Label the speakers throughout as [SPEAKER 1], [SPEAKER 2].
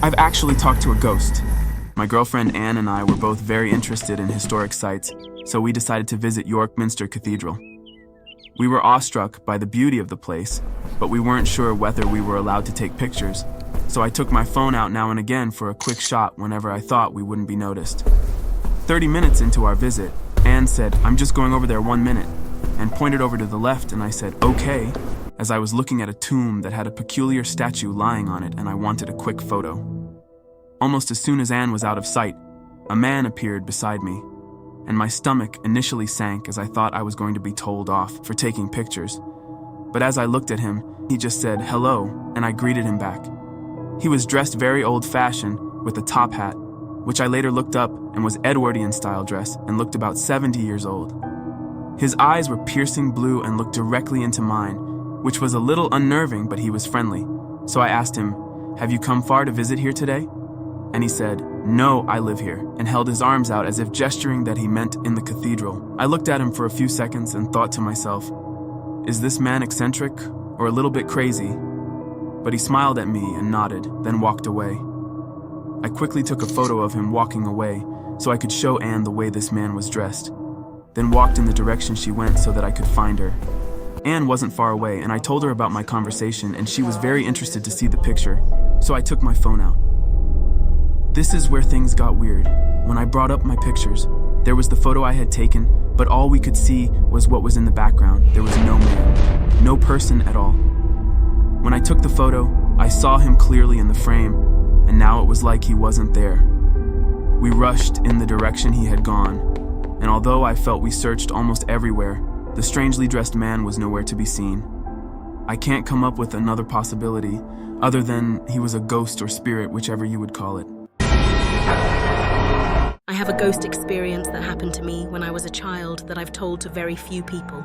[SPEAKER 1] I've actually talked to a ghost. My girlfriend Anne and I were both very interested in historic sites, so we decided to visit York Minster Cathedral. We were awestruck by the beauty of the place, but we weren't sure whether we were allowed to take pictures, so I took my phone out now and again for a quick shot whenever I thought we wouldn't be noticed. 30 minutes into our visit, Anne said, "I'm just going over there 1 minute," and pointed over to the left, and I said, "Okay," as I was looking at a tomb that had a peculiar statue lying on it and I wanted a quick photo. Almost as soon as Anne was out of sight, a man appeared beside me, and my stomach initially sank as I thought I was going to be told off for taking pictures. But as I looked at him, he just said, "Hello," and I greeted him back. He was dressed very old-fashioned with a top hat, which I later looked up and was Edwardian-style dress and looked about 70 years old. His eyes were piercing blue and looked directly into mine, which was a little unnerving, but he was friendly. So I asked him, "Have you come far to visit here today?" And he said, "No, I live here," and held his arms out as if gesturing that he meant in the cathedral. I looked at him for a few seconds and thought to myself, is this man eccentric or a little bit crazy? But he smiled at me and nodded, then walked away. I quickly took a photo of him walking away so I could show Anne the way this man was dressed, then walked in the direction she went so that I could find her. Anne wasn't far away, and I told her about my conversation, and she was very interested to see the picture, so I took my phone out. This is where things got weird. When I brought up my pictures, there was the photo I had taken, but all we could see was what was in the background. There was no man, no person at all. When I took the photo, I saw him clearly in the frame, and now it was like he wasn't there. We rushed in the direction he had gone, and although I felt we searched almost everywhere, the strangely dressed man was nowhere to be seen. I can't come up with another possibility, other than he was a ghost or spirit, whichever you would call it.
[SPEAKER 2] I have a ghost experience that happened to me when I was a child that I've told to very few people.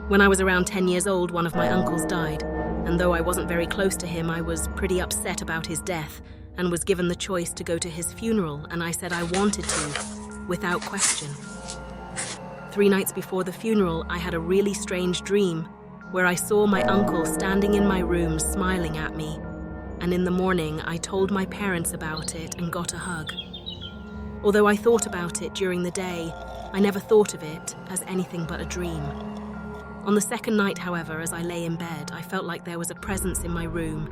[SPEAKER 2] When I was around 10 years old, one of my uncles died, and though I wasn't very close to him, I was pretty upset about his death and was given the choice to go to his funeral, and I said I wanted to, without question. 3 nights before the funeral, I had a really strange dream where I saw my uncle standing in my room smiling at me, and in the morning I told my parents about it and got a hug. Although I thought about it during the day, I never thought of it as anything but a dream. On the second night, however, as I lay in bed, I felt like there was a presence in my room,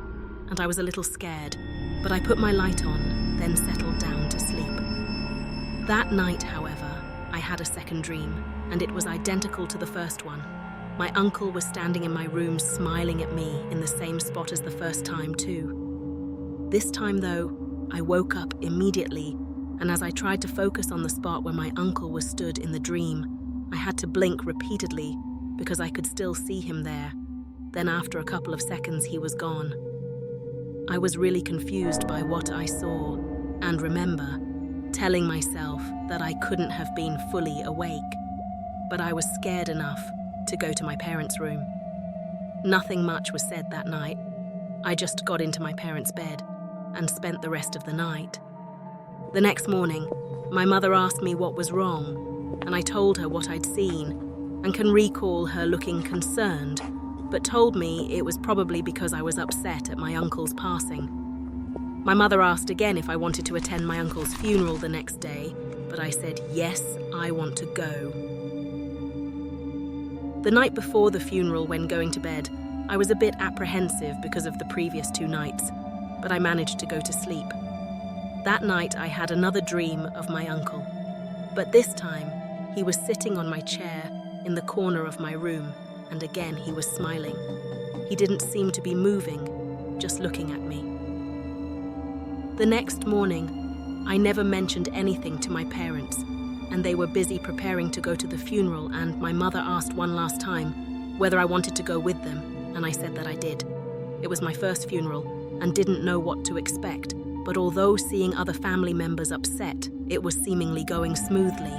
[SPEAKER 2] and I was a little scared, but I put my light on, then settled down to sleep. That night, however, I had a second dream, and it was identical to the first one. My uncle was standing in my room smiling at me in the same spot as the first time too. This time though, I woke up immediately, and as I tried to focus on the spot where my uncle was stood in the dream, I had to blink repeatedly because I could still see him there. Then after a couple of seconds, he was gone. I was really confused by what I saw, and remember telling myself that I couldn't have been fully awake, but I was scared enough to go to my parents' room. Nothing much was said that night. I just got into my parents' bed and spent the rest of the night. The next morning, my mother asked me what was wrong, and I told her what I'd seen, and can recall her looking concerned, but told me it was probably because I was upset at my uncle's passing. My mother asked again if I wanted to attend my uncle's funeral the next day, but I said, yes, I want to go. The night before the funeral, when going to bed, I was a bit apprehensive because of the previous 2 nights, but I managed to go to sleep. That night I had another dream of my uncle, but this time he was sitting on my chair in the corner of my room, and again he was smiling. He didn't seem to be moving, just looking at me. The next morning, I never mentioned anything to my parents, and they were busy preparing to go to the funeral, and my mother asked one last time whether I wanted to go with them, and I said that I did. It was my first funeral and didn't know what to expect, but although seeing other family members upset, it was seemingly going smoothly.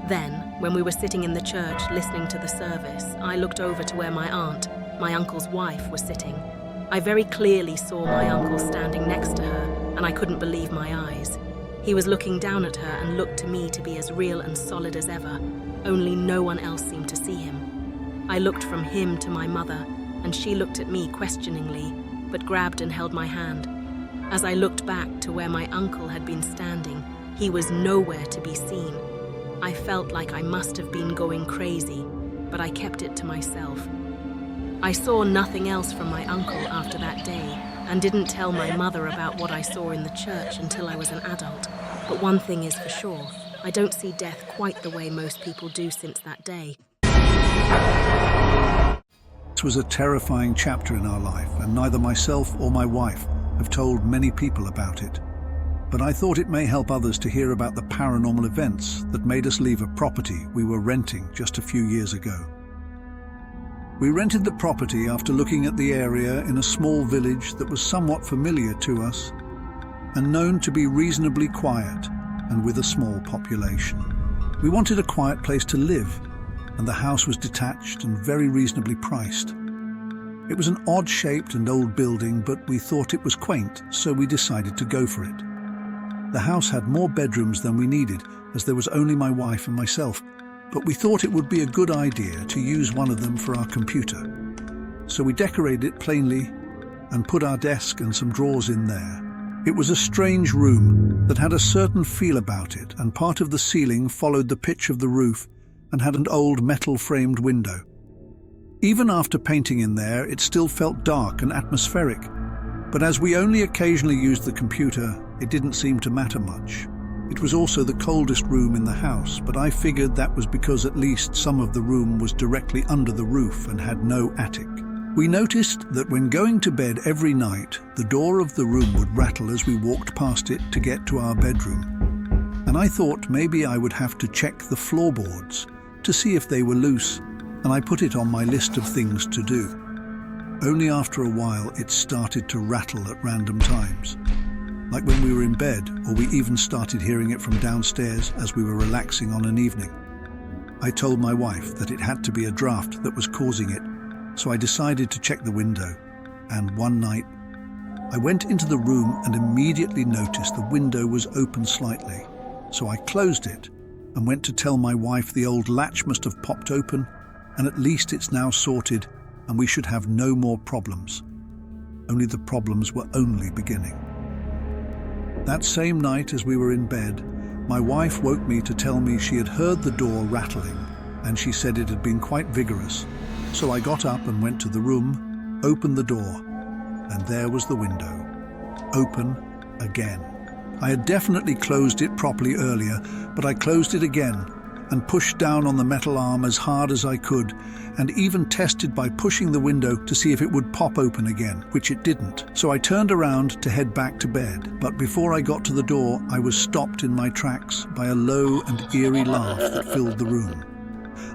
[SPEAKER 2] Then, when we were sitting in the church listening to the service, I looked over to where my aunt, my uncle's wife, was sitting. I very clearly saw my uncle standing next to her, and I couldn't believe my eyes. He was looking down at her and looked to me to be as real and solid as ever, only no one else seemed to see him. I looked from him to my mother, and she looked at me questioningly, but grabbed and held my hand. As I looked back to where my uncle had been standing, he was nowhere to be seen. I felt like I must have been going crazy, but I kept it to myself. I saw nothing else from my uncle after that day and didn't tell my mother about what I saw in the church until I was an adult. But one thing is for sure, I don't see death quite the way most people do since that day.
[SPEAKER 3] This was a terrifying chapter in our life, and neither myself or my wife have told many people about it. But I thought it may help others to hear about the paranormal events that made us leave a property we were renting just a few years ago. We rented the property after looking at the area in a small village that was somewhat familiar to us and known to be reasonably quiet and with a small population. We wanted a quiet place to live, and the house was detached and very reasonably priced. It was an odd-shaped and old building, but we thought it was quaint, so we decided to go for it. The house had more bedrooms than we needed, as there was only my wife and myself, but we thought it would be a good idea to use one of them for our computer. So we decorated it plainly and put our desk and some drawers in there. It was a strange room that had a certain feel about it, and part of the ceiling followed the pitch of the roof and had an old metal-framed window. Even after painting in there, it still felt dark and atmospheric, but as we only occasionally used the computer, it didn't seem to matter much. It was also the coldest room in the house, but I figured that was because at least some of the room was directly under the roof and had no attic. We noticed that when going to bed every night, the door of the room would rattle as we walked past it to get to our bedroom. And I thought maybe I would have to check the floorboards to see if they were loose, and I put it on my list of things to do. Only after a while it started to rattle at random times, like when we were in bed, or we even started hearing it from downstairs as we were relaxing on an evening. I told my wife that it had to be a draft that was causing it, so I decided to check the window, and one night I went into the room and immediately noticed the window was open slightly, so I closed it and went to tell my wife the old latch must have popped open, and at least it's now sorted and we should have no more problems. Only the problems were only beginning. That same night, as we were in bed, my wife woke me to tell me she had heard the door rattling, and she said it had been quite vigorous. So I got up and went to the room, opened the door, and there was the window, open again. I had definitely closed it properly earlier, but I closed it again and pushed down on the metal arm as hard as I could, and even tested by pushing the window to see if it would pop open again, which it didn't. So I turned around to head back to bed, but before I got to the door, I was stopped in my tracks by a low and eerie laugh that filled the room.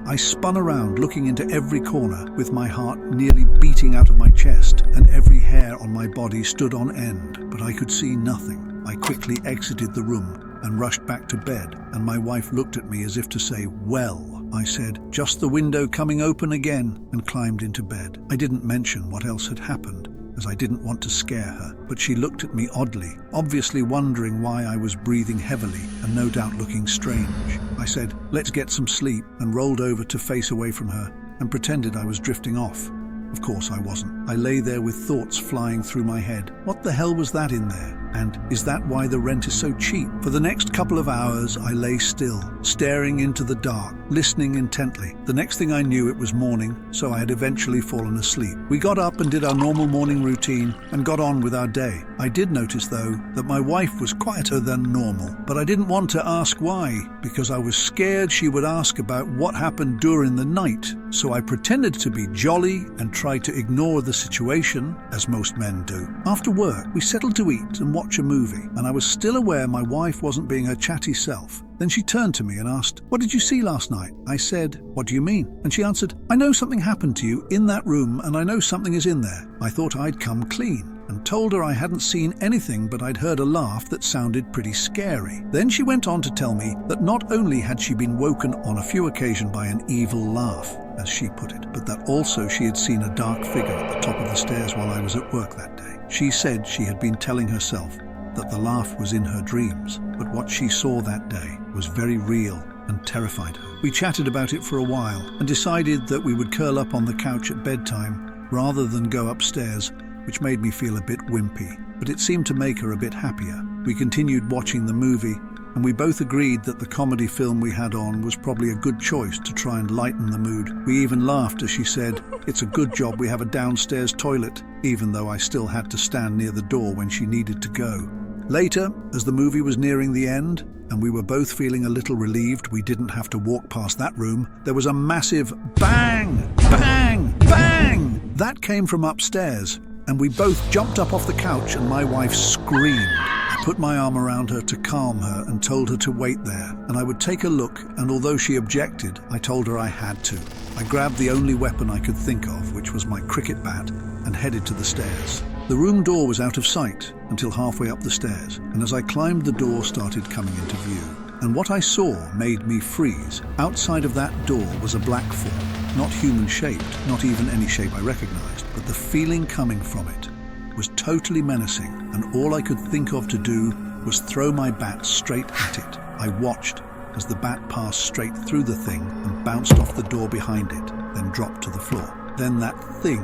[SPEAKER 3] I spun around, looking into every corner, with my heart nearly beating out of my chest, and every hair on my body stood on end, but I could see nothing. I quickly exited the room and rushed back to bed, and my wife looked at me as if to say, "Well," I said, "just the window coming open again," and climbed into bed. I didn't mention what else had happened, as I didn't want to scare her, but she looked at me oddly, obviously wondering why I was breathing heavily and no doubt looking strange. I said, "Let's get some sleep," and rolled over to face away from her and pretended I was drifting off. Of course I wasn't. I lay there with thoughts flying through my head. What the hell was that in there? And is that why the rent is so cheap? For the next couple of hours, I lay still, staring into the dark, listening intently. The next thing I knew, it was morning, so I had eventually fallen asleep. We got up and did our normal morning routine and got on with our day. I did notice, though, that my wife was quieter than normal, but I didn't want to ask why, because I was scared she would ask about what happened during the night. So I pretended to be jolly and tried to ignore the situation, as most men do. After work, we settled to eat and watch a movie, and I was still aware my wife wasn't being her chatty self. Then she turned to me and asked, "What did you see last night?" I said, "What do you mean?" And she answered, "I know something happened to you in that room, and I know something is in there." I thought I'd come clean and told her I hadn't seen anything, but I'd heard a laugh that sounded pretty scary. Then she went on to tell me that not only had she been woken on a few occasions by an evil laugh, as she put it, but that also she had seen a dark figure at the top of the stairs while I was at work that day. She said she had been telling herself that the laugh was in her dreams, but what she saw that day was very real and terrified her. We chatted about it for a while and decided that we would curl up on the couch at bedtime rather than go upstairs, which made me feel a bit wimpy, but it seemed to make her a bit happier. We continued watching the movie, and we both agreed that the comedy film we had on was probably a good choice to try and lighten the mood. We even laughed as she said, "It's a good job we have a downstairs toilet," even though I still had to stand near the door when she needed to go. Later, as the movie was nearing the end, and we were both feeling a little relieved we didn't have to walk past that room, there was a massive bang, bang, bang! That came from upstairs, and we both jumped up off the couch and my wife screamed. I put my arm around her to calm her and told her to wait there, and I would take a look, and although she objected, I told her I had to. I grabbed the only weapon I could think of, which was my cricket bat, and headed to the stairs. The room door was out of sight until halfway up the stairs, and as I climbed, the door started coming into view. And what I saw made me freeze. Outside of that door was a black form, not human-shaped, not even any shape I recognized, but the feeling coming from it was totally menacing, and all I could think of to do was throw my bat straight at it. I watched as the bat passed straight through the thing and bounced off the door behind it, then dropped to the floor. Then that thing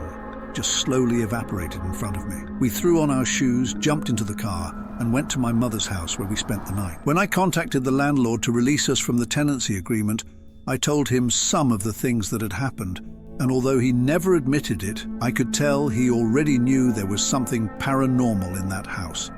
[SPEAKER 3] just slowly evaporated in front of me. We threw on our shoes, jumped into the car, and went to my mother's house where we spent the night. When I contacted the landlord to release us from the tenancy agreement, I told him some of the things that had happened, and although he never admitted it, I could tell he already knew there was something paranormal in that house.